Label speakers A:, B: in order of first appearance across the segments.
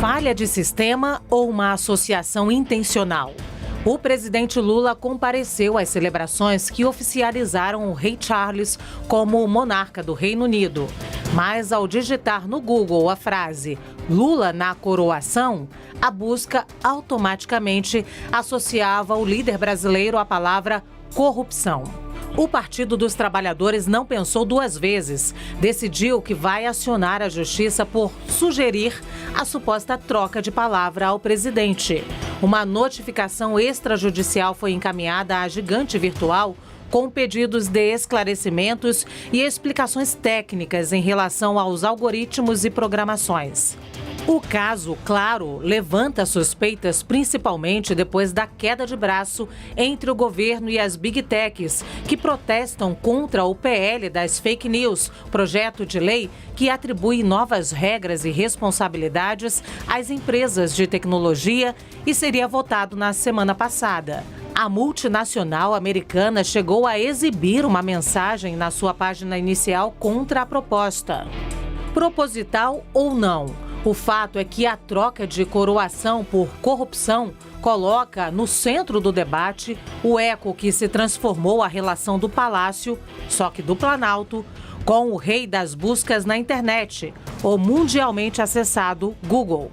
A: Falha de sistema ou uma associação intencional? O presidente Lula compareceu às celebrações que oficializaram o rei Charles como monarca do Reino Unido. Mas ao digitar no Google a frase Lula na coroação, a busca automaticamente associava o líder brasileiro à palavra corrupção. O Partido dos Trabalhadores não pensou duas vezes. Decidiu que vai acionar a justiça por sugerir a suposta troca de palavra ao presidente. Uma notificação extrajudicial foi encaminhada à gigante virtual com pedidos de esclarecimentos e explicações técnicas em relação aos algoritmos e programações. O caso, claro, levanta suspeitas principalmente depois da queda de braço entre o governo e as Big Techs, que protestam contra o PL das fake news, projeto de lei que atribui novas regras e responsabilidades às empresas de tecnologia e seria votado na semana passada. A multinacional americana chegou a exibir uma mensagem na sua página inicial contra a proposta. Proposital ou não? O fato é que a troca de coroação por corrupção coloca no centro do debate o eco que se transformou a relação do Palácio, só que do Planalto, com o rei das buscas na internet, o mundialmente acessado Google.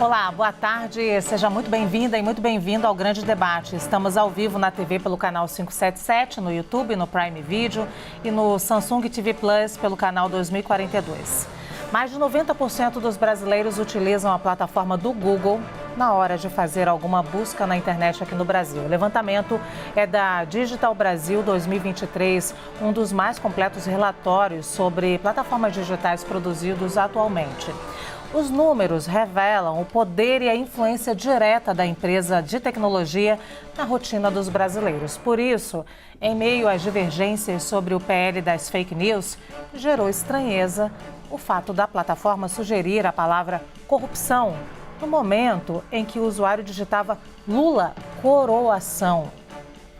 A: Olá, boa tarde, seja muito bem-vinda e muito bem-vindo ao Grande Debate. Estamos ao vivo na TV pelo canal 577, no YouTube, no Prime Video e no Samsung TV Plus pelo canal 2042. Mais de 90% dos brasileiros utilizam a plataforma do Google na hora de fazer alguma busca na internet aqui no Brasil. O levantamento é da Digital Brasil 2023, um dos mais completos relatórios sobre plataformas digitais produzidos atualmente. Os números revelam o poder e a influência direta da empresa de tecnologia na rotina dos brasileiros. Por isso, em meio às divergências sobre o PL das fake news, gerou estranheza o fato da plataforma sugerir a palavra corrupção no momento em que o usuário digitava Lula coroação.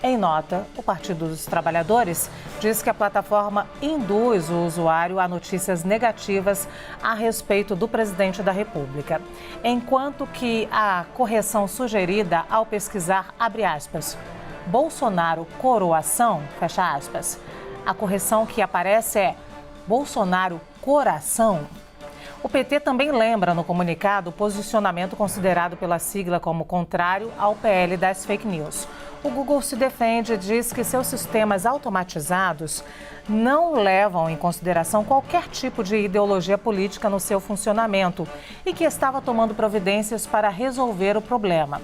A: Em nota, o Partido dos Trabalhadores diz que a plataforma induz o usuário a notícias negativas a respeito do presidente da República, enquanto que a correção sugerida ao pesquisar, abre aspas, Bolsonaro coroação, fecha aspas, a correção que aparece é Bolsonaro coração. O PT também lembra no comunicado o posicionamento considerado pela sigla como contrário ao PL das fake news. O Google se defende e diz que seus sistemas automatizados não levam em consideração qualquer tipo de ideologia política no seu funcionamento e que estava tomando providências para resolver o problema.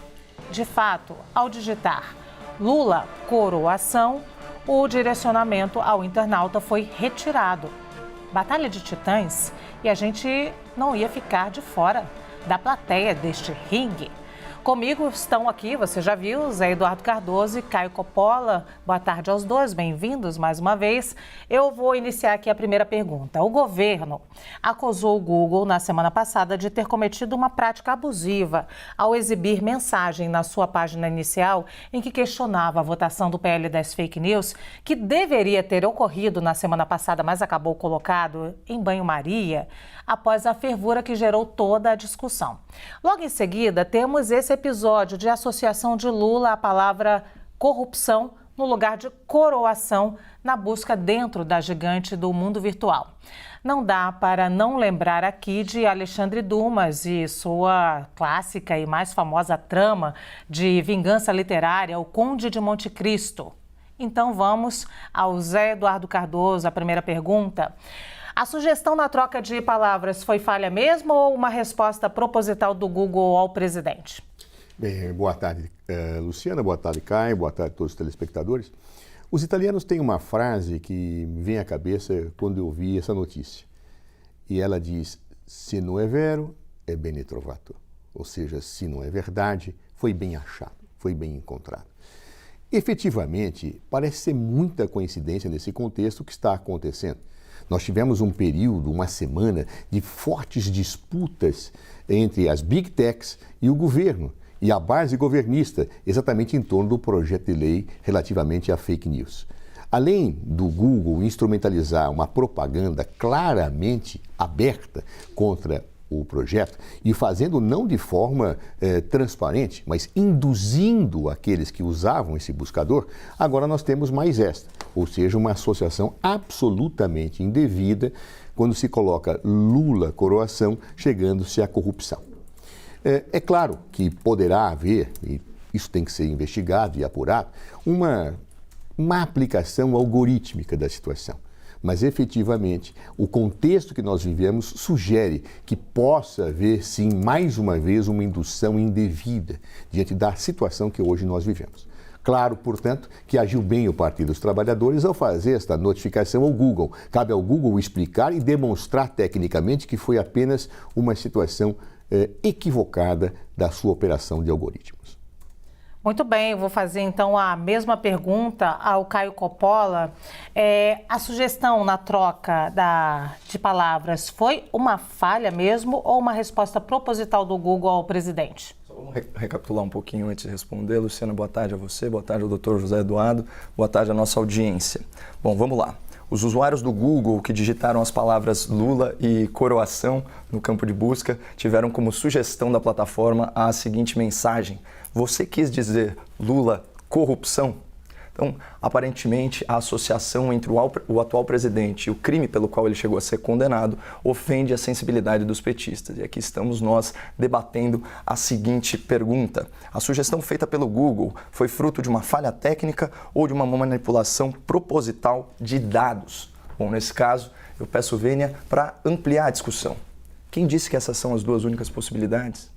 A: De fato, ao digitar Lula coroação, o direcionamento ao internauta foi retirado. Batalha de titãs e a gente não ia ficar de fora da plateia deste ringue. Comigo estão aqui, você já viu, Zé Eduardo Cardoso e Caio Coppola. Boa tarde aos dois, bem-vindos mais uma vez. Eu vou iniciar aqui a primeira pergunta. O governo acusou o Google na semana passada de ter cometido uma prática abusiva ao exibir mensagem na sua página inicial em que questionava a votação do PL das fake news, que deveria ter ocorrido na semana passada, mas acabou colocado em banho-maria, após a fervura que gerou toda a discussão. Logo em seguida, temos esse episódio de associação de Lula à palavra corrupção no lugar de coroação na busca dentro da gigante do mundo virtual. Não dá para não lembrar aqui de Alexandre Dumas e sua clássica e mais famosa trama de vingança literária, O Conde de Monte Cristo. Então vamos ao Zé Eduardo Cardoso, a primeira pergunta. A sugestão na troca de palavras foi falha mesmo ou uma resposta proposital do Google ao presidente?
B: Bem, boa tarde, Luciana, boa tarde, Caio, boa tarde a todos os telespectadores. Os italianos têm uma frase que me vem à cabeça quando eu vi essa notícia. E ela diz, se não é vero, é bene trovato. Ou seja, se não é verdade, foi bem achado, foi bem encontrado. Efetivamente, parece ser muita coincidência nesse contexto o que está acontecendo. Nós tivemos um período, uma semana, de fortes disputas entre as Big Techs e o governo e a base governista, exatamente em torno do projeto de lei relativamente a fake news. além do Google instrumentalizar uma propaganda claramente aberta contra o projeto e fazendo não de forma transparente, mas induzindo aqueles que usavam esse buscador, agora nós temos mais esta, ou seja, uma associação absolutamente indevida quando se coloca Lula coroação, chegando-se à corrupção. É claro que poderá haver, e isso tem que ser investigado e apurado, uma aplicação algorítmica da situação. Mas, efetivamente, o contexto que nós vivemos sugere que possa haver, sim, mais uma vez, uma indução indevida diante da situação que hoje nós vivemos. Claro, portanto, que agiu bem o Partido dos Trabalhadores ao fazer esta notificação ao Google. Cabe ao Google explicar e demonstrar tecnicamente que foi apenas uma situação equivocada da sua operação de algoritmos.
A: Muito bem, eu vou fazer então a mesma pergunta ao Caio Coppola. A sugestão na troca de palavras foi uma falha mesmo ou uma resposta proposital do Google ao presidente?
C: Vamos recapitular um pouquinho antes de responder. Luciana, boa tarde a você, boa tarde ao Dr. José Eduardo, boa tarde à nossa audiência. Bom, vamos lá. Os usuários do Google que digitaram as palavras Lula e coroação no campo de busca tiveram como sugestão da plataforma a seguinte mensagem: você quis dizer Lula corrupção? Então, aparentemente, a associação entre o atual presidente e o crime pelo qual ele chegou a ser condenado ofende a sensibilidade dos petistas. E aqui estamos nós debatendo a seguinte pergunta: a sugestão feita pelo Google foi fruto de uma falha técnica ou de uma manipulação proposital de dados? Bom, nesse caso, eu peço vênia para ampliar a discussão. Quem disse que essas são as duas únicas possibilidades?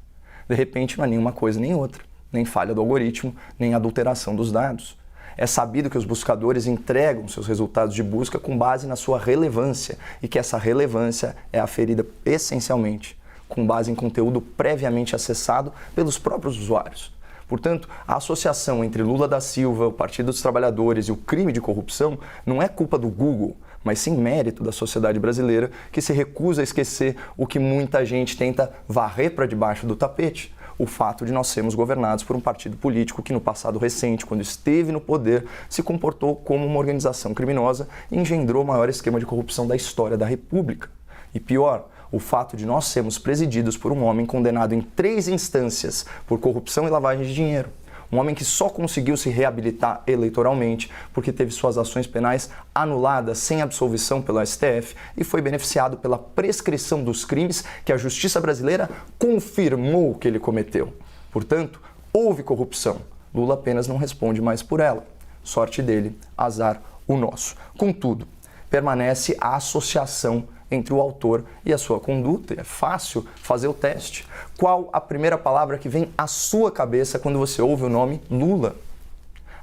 C: De repente, não é nenhuma coisa nem outra, nem falha do algoritmo, nem adulteração dos dados. É sabido que os buscadores entregam seus resultados de busca com base na sua relevância e que essa relevância é aferida essencialmente com base em conteúdo previamente acessado pelos próprios usuários. Portanto, a associação entre Lula da Silva, o Partido dos Trabalhadores e o crime de corrupção não é culpa do Google, mas sim mérito da sociedade brasileira que se recusa a esquecer o que muita gente tenta varrer para debaixo do tapete: o fato de nós sermos governados por um partido político que no passado recente, quando esteve no poder, se comportou como uma organização criminosa e engendrou o maior esquema de corrupção da história da República. E pior, o fato de nós sermos presididos por um homem condenado em 3 instâncias por corrupção e lavagem de dinheiro. Um homem que só conseguiu se reabilitar eleitoralmente porque teve suas ações penais anuladas sem absolvição pelo STF e foi beneficiado pela prescrição dos crimes que a justiça brasileira confirmou que ele cometeu. Portanto, houve corrupção. Lula apenas não responde mais por ela. Sorte dele, azar o nosso. Contudo, permanece a associação entre o autor e a sua conduta. É fácil fazer o teste. Qual a primeira palavra que vem à sua cabeça quando você ouve o nome Lula?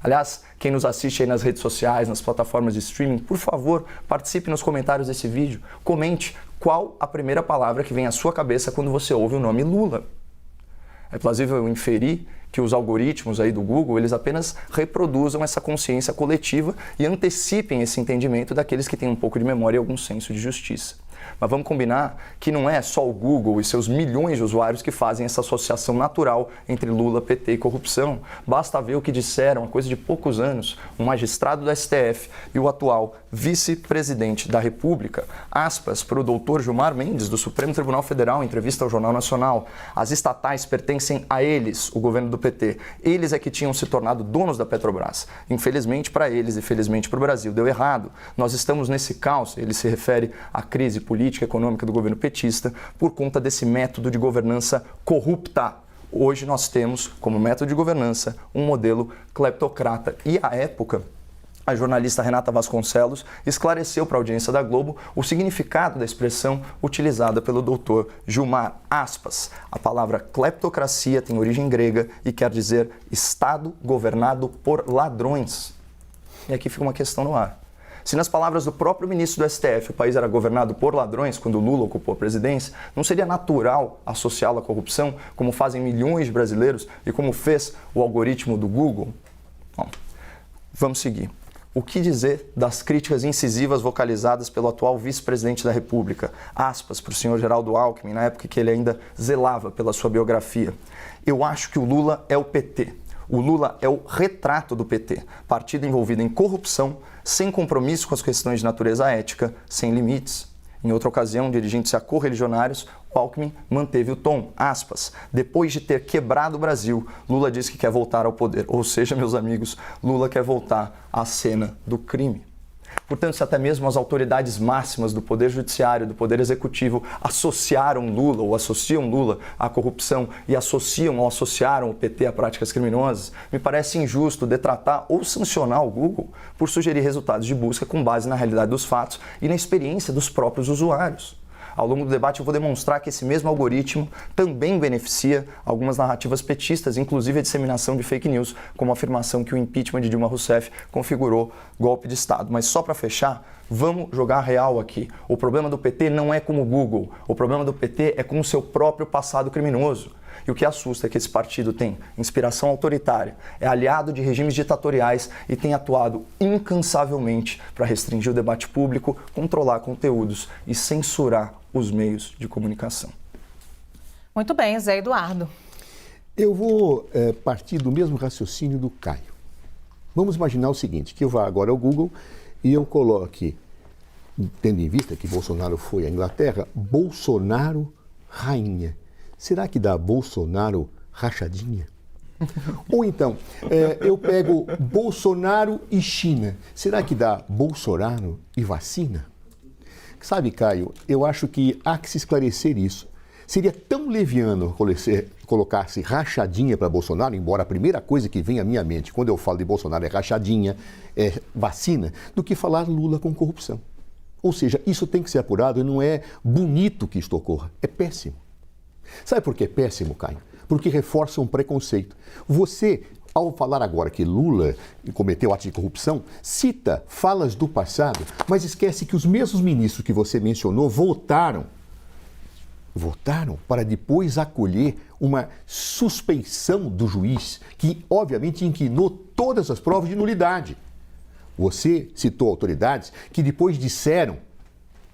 C: Aliás, quem nos assiste aí nas redes sociais, nas plataformas de streaming, por favor, participe nos comentários desse vídeo. Comente qual a primeira palavra que vem à sua cabeça quando você ouve o nome Lula. É plausível inferir que os algoritmos aí do Google, eles apenas reproduzam essa consciência coletiva e antecipem esse entendimento daqueles que têm um pouco de memória e algum senso de justiça. Mas vamos combinar que não é só o Google e seus milhões de usuários que fazem essa associação natural entre Lula, PT e corrupção. Basta ver o que disseram, há coisa de poucos anos, um magistrado do STF e o atual vice-presidente da República. Aspas para o doutor Gilmar Mendes, do Supremo Tribunal Federal, em entrevista ao Jornal Nacional. As estatais pertencem a eles, o governo do PT. Eles é que tinham se tornado donos da Petrobras. Infelizmente para eles e felizmente para o Brasil, deu errado. Nós estamos nesse caos, ele se refere à crise política e econômica do governo petista, por conta desse método de governança corrupta. Hoje nós temos, como método de governança, um modelo cleptocrata. E, à época, a jornalista Renata Vasconcelos esclareceu para a audiência da Globo o significado da expressão utilizada pelo doutor Gilmar. Aspas. A palavra cleptocracia tem origem grega e quer dizer Estado governado por ladrões. E aqui fica uma questão no ar. Se nas palavras do próprio ministro do STF o país era governado por ladrões quando Lula ocupou a presidência, não seria natural associá-lo à corrupção, como fazem milhões de brasileiros e como fez o algoritmo do Google? Bom, vamos seguir. O que dizer das críticas incisivas vocalizadas pelo atual vice-presidente da República? Aspas para o senhor Geraldo Alckmin, na época que ele ainda zelava pela sua biografia. Eu acho que o Lula é o PT. O Lula é o retrato do PT, partido envolvido em corrupção, sem compromisso com as questões de natureza ética, sem limites. Em outra ocasião, dirigindo-se a correligionários, o Alckmin manteve o tom, aspas, depois de ter quebrado o Brasil, Lula diz que quer voltar ao poder. Ou seja, meus amigos, Lula quer voltar à cena do crime. Portanto, se até mesmo as autoridades máximas do Poder Judiciário, do Poder Executivo, associaram Lula ou associam Lula à corrupção e associam ou associaram o PT a práticas criminosas, me parece injusto detratar ou sancionar o Google por sugerir resultados de busca com base na realidade dos fatos e na experiência dos próprios usuários. Ao longo do debate eu vou demonstrar que esse mesmo algoritmo também beneficia algumas narrativas petistas, inclusive a disseminação de fake news, como a afirmação que o impeachment de Dilma Rousseff configurou golpe de Estado. Mas só para fechar, vamos jogar real aqui. O problema do PT não é com o Google, o problema do PT é com o seu próprio passado criminoso. E o que assusta é que esse partido tem inspiração autoritária, é aliado de regimes ditatoriais e tem atuado incansavelmente para restringir o debate público, controlar conteúdos e censurar os meios de comunicação.
A: Muito bem, Zé Eduardo.
B: Eu vou partir do mesmo raciocínio do Caio. Vamos imaginar o seguinte, que eu vá agora ao Google e eu coloque, tendo em vista que Bolsonaro foi à Inglaterra, Bolsonaro rainha. Será que dá Bolsonaro rachadinha? Ou então, eu pego Bolsonaro e China. Será que dá Bolsonaro e vacina? Sabe, Caio, eu acho que há que se esclarecer isso. Seria tão leviano colocar-se rachadinha para Bolsonaro, embora a primeira coisa que vem à minha mente quando eu falo de Bolsonaro é rachadinha, é vacina, do que falar Lula com corrupção. Ou seja, isso tem que ser apurado e não é bonito que isto ocorra, é péssimo. Sabe por que é péssimo, Caio? Porque reforça um preconceito. Você, ao falar agora que Lula cometeu atos de corrupção, cita falas do passado, mas esquece que os mesmos ministros que você mencionou votaram para depois acolher uma suspeição do juiz, que obviamente inquinou todas as provas de nulidade. Você citou autoridades que depois disseram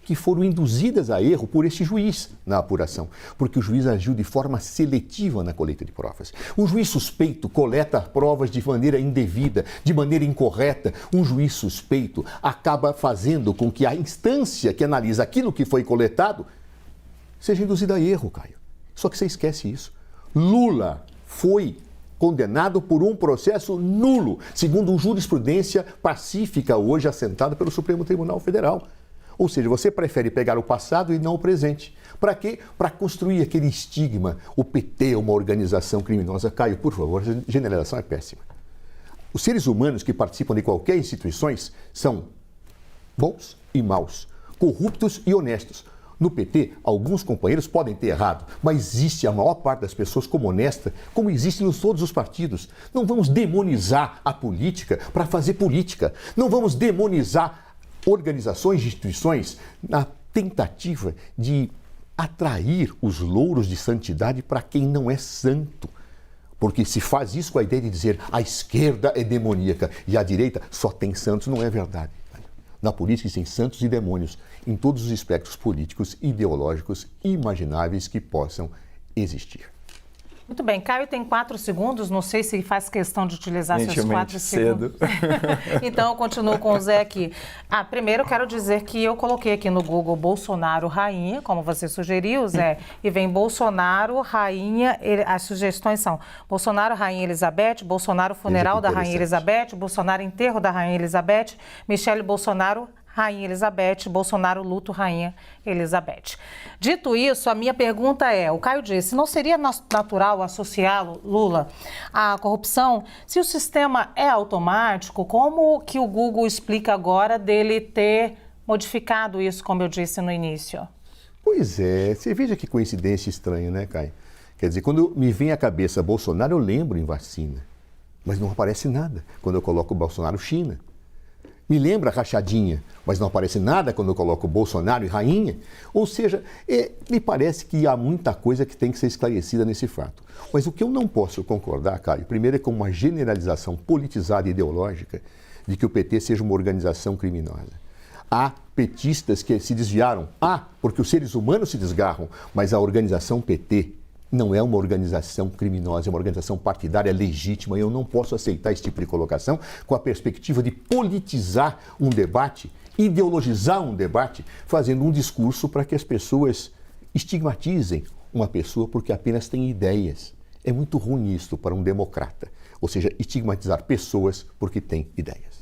B: que foram induzidas a erro por este juiz na apuração, porque o juiz agiu de forma seletiva na coleta de provas. Um juiz suspeito coleta provas de maneira indevida, de maneira incorreta. Um juiz suspeito acaba fazendo com que a instância que analisa aquilo que foi coletado seja induzida a erro, Caio. Só que você esquece isso. Lula foi condenado por um processo nulo, segundo uma jurisprudência pacífica hoje assentada pelo Supremo Tribunal Federal. Ou seja, você prefere pegar o passado e não o presente. Para quê? Para construir aquele estigma. O PT é uma organização criminosa. Caio, por favor, a generalização é péssima. Os seres humanos que participam de qualquer instituições são bons e maus, corruptos e honestos. No PT, alguns companheiros podem ter errado, mas existe a maior parte das pessoas como honesta, como existe em todos os partidos. Não vamos demonizar a política para fazer política. Não vamos demonizar organizações e instituições na tentativa de atrair os louros de santidade para quem não é santo. Porque se faz isso com a ideia de dizer a esquerda é demoníaca e a direita só tem santos, não é verdade. Na política existem santos e demônios em todos os espectros políticos e ideológicos imagináveis que possam existir.
A: Muito bem, Caio tem 4 segundos, não sei se faz questão de utilizar seus 4 segundos. Então eu continuo com o Zé aqui. Primeiro eu quero dizer que eu coloquei aqui no Google Bolsonaro rainha, como você sugeriu, Zé, e vem Bolsonaro rainha, as sugestões são Bolsonaro rainha Elizabeth, Bolsonaro funeral da rainha Elizabeth, Bolsonaro enterro da rainha Elizabeth, Michele Bolsonaro Rainha Elizabeth, Bolsonaro luto Rainha Elizabeth. Dito isso, a minha pergunta é, o Caio disse, não seria natural associá-lo, Lula, à corrupção? Se o sistema é automático, como que o Google explica agora dele ter modificado isso, como eu disse no início?
B: Pois é, você veja que coincidência estranha, né, Caio? Quer dizer, quando me vem à cabeça Bolsonaro, eu lembro em vacina, mas não aparece nada quando eu coloco Bolsonaro China. Me lembra rachadinha, mas não aparece nada quando eu coloco Bolsonaro e rainha. Ou seja, me parece que há muita coisa que tem que ser esclarecida nesse fato. Mas o que eu não posso concordar, Caio, primeiro é com uma generalização politizada e ideológica de que o PT seja uma organização criminosa. Há petistas que se desviaram, porque os seres humanos se desgarram, mas a organização PT não é uma organização criminosa, é uma organização partidária legítima. Eu não posso aceitar esse tipo de colocação com a perspectiva de politizar um debate, ideologizar um debate, fazendo um discurso para que as pessoas estigmatizem uma pessoa porque apenas tem ideias. É muito ruim isto para um democrata, ou seja, estigmatizar pessoas porque têm ideias.